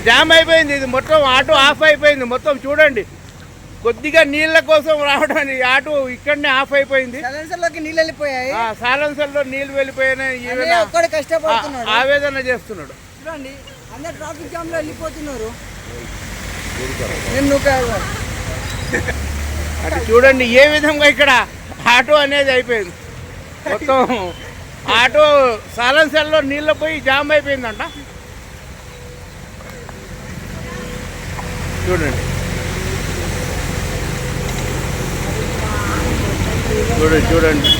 Jam అయిపోయింది. ఇది మొత్తం ఆటో ఆఫ్ అయిపోయింది మొత్తం. చూడండి, కొద్దిగా నీళ్ళ కోసం రావడానికి ఆటో ఇక్కడనే ఆఫ్ అయిపోయింది. నీళ్ళు వెళ్ళిపోయాయి, సైలెన్సర్లో నీళ్ళు వెళ్ళిపోయాయి. ఆవేదన చేస్తున్నాడు. చూడండి, అందరు ట్రాఫిక్ జామ్ లో వెళ్ళిపోతున్నారు. అది చూడండి ఏ విధంగా ఇక్కడ ఆటో అనేది అయిపోయింది. మొత్తం ఆటో సైలెన్సర్లో నీళ్ళు పోయి జామ్ అయిపోయిందంట. చూడండి చూడండి చూడండి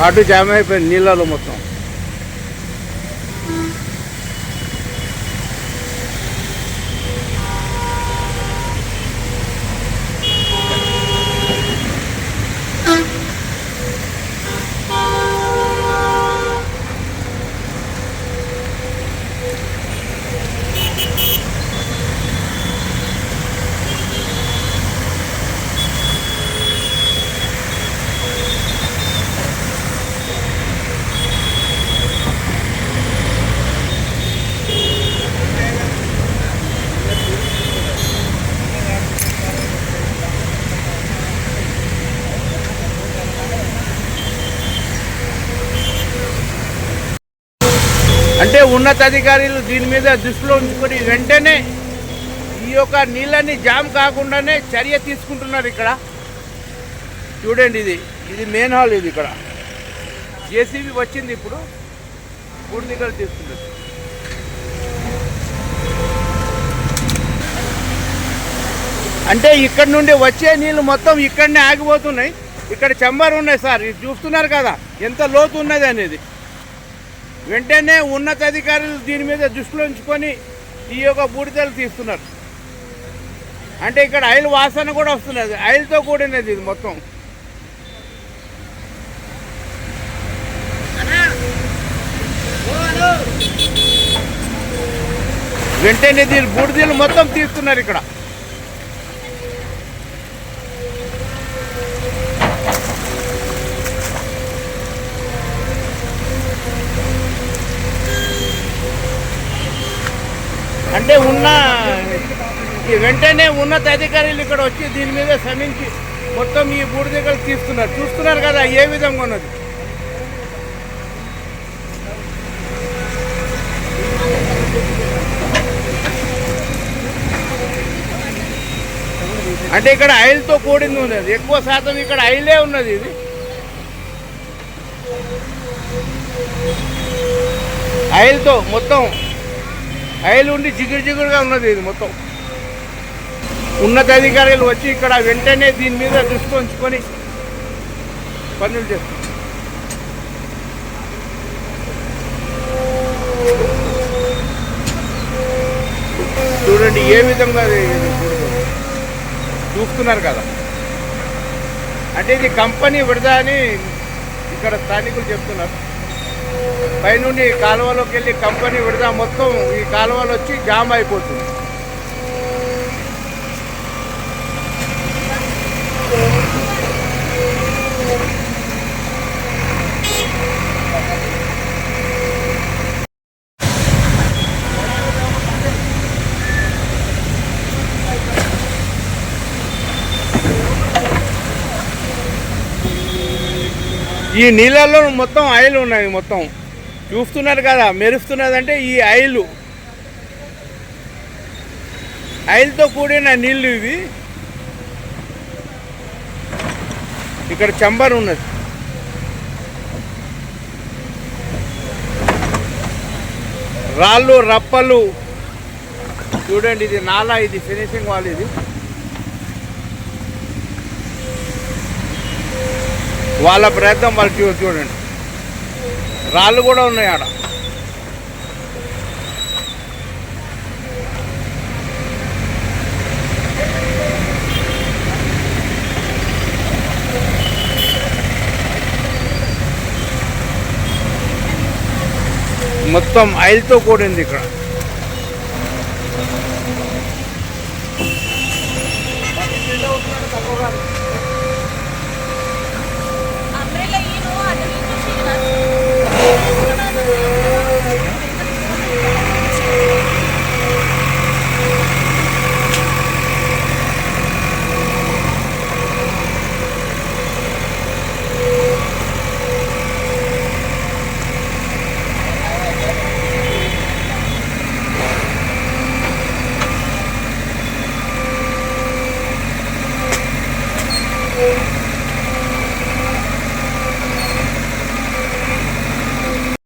ఆటో జామ్ అయిపోయింది నీళ్ళలో మొత్తం. అంటే ఉన్నతాధికారులు దీని మీద దృష్టిలో ఉంచుకొని వెంటనే ఈ యొక్క నీళ్ళని జామ్ కాకుండానే చర్య తీసుకుంటున్నారు. ఇక్కడ చూడండి, ఇది మెయిన్ హాల్. ఇది ఇక్కడ జేసీబీ వచ్చింది, ఇప్పుడు బూడిదలు తీసుకుంటుంది. అంటే ఇక్కడ నుండి వచ్చే నీళ్ళు మొత్తం ఇక్కడనే ఆగిపోతున్నాయి. ఇక్కడ చెంబర్ ఉన్నాయి సార్, ఇది చూస్తున్నారు కదా ఎంత లోతు ఉన్నది అనేది. వెంటనే ఉన్నతాధికారులు దీని మీద దృష్టిలో ఉంచుకొని ఈ యొక్క బూడిదలు తీస్తున్నారు. అంటే ఇక్కడ ఆయిల్ వాసన కూడా వస్తున్నది, ఆయిల్తో కూడినది ఇది మొత్తం. వెంటనే దీని బూడిదలు మొత్తం తీస్తున్నారు ఇక్కడ. అంటే వెంటనే ఉన్నతాధికారులు ఇక్కడ వచ్చి దీని మీద శ్రమించి మొత్తం ఈ బూడిదలు తీస్తున్నారు. చూస్తున్నారు కదా ఏ విధంగా ఉన్నది. అంటే ఇక్కడ ఆయిల్తో కూడింది ఉన్నది, ఎక్కువ శాతం ఇక్కడ ఆయిలే ఉన్నది. ఇది ఆయిల్తో మొత్తం ఆయిల్ ఉండి జిగురుగా ఉన్నది. ఇది మొత్తం ఉన్నతాధికారులు వచ్చి ఇక్కడ వెంటనే దీని మీద దృష్టి ఉంచుకొని పనులు చేస్తారు. చూడండి ఏ విధంగా చూస్తున్నారు కదా. అంటే ఇది కంపెనీ విడదా అని ఇక్కడ స్థానికులు చెప్తున్నారు. పైనుండి కాలువలోకి వెళ్ళి కంపెనీ విడదా మొత్తం ఈ కాలువలో వచ్చి జామ్ అయిపోతుంది. ఈ నీళ్ళల్లో మొత్తం ఆయిల్ ఉన్నాయి. మొత్తం చూస్తున్నారు కదా, మెరుస్తున్నదంటే ఈ ఆయిల్తో కూడిన నీళ్ళు ఇవి. ఇక్కడ చెంబర్ ఉన్నది. రాళ్ళు రప్పలు చూడండి. ఇది నాలా, ఇది ఫినిషింగ్ వాల్. ఇది వాళ్ళ ప్రయత్నం వాళ్ళు చూడండి. రాళ్ళు కూడా ఉన్నాయి ఆడ. మొత్తం ఆయిల్తో కూడింది ఇక్కడ.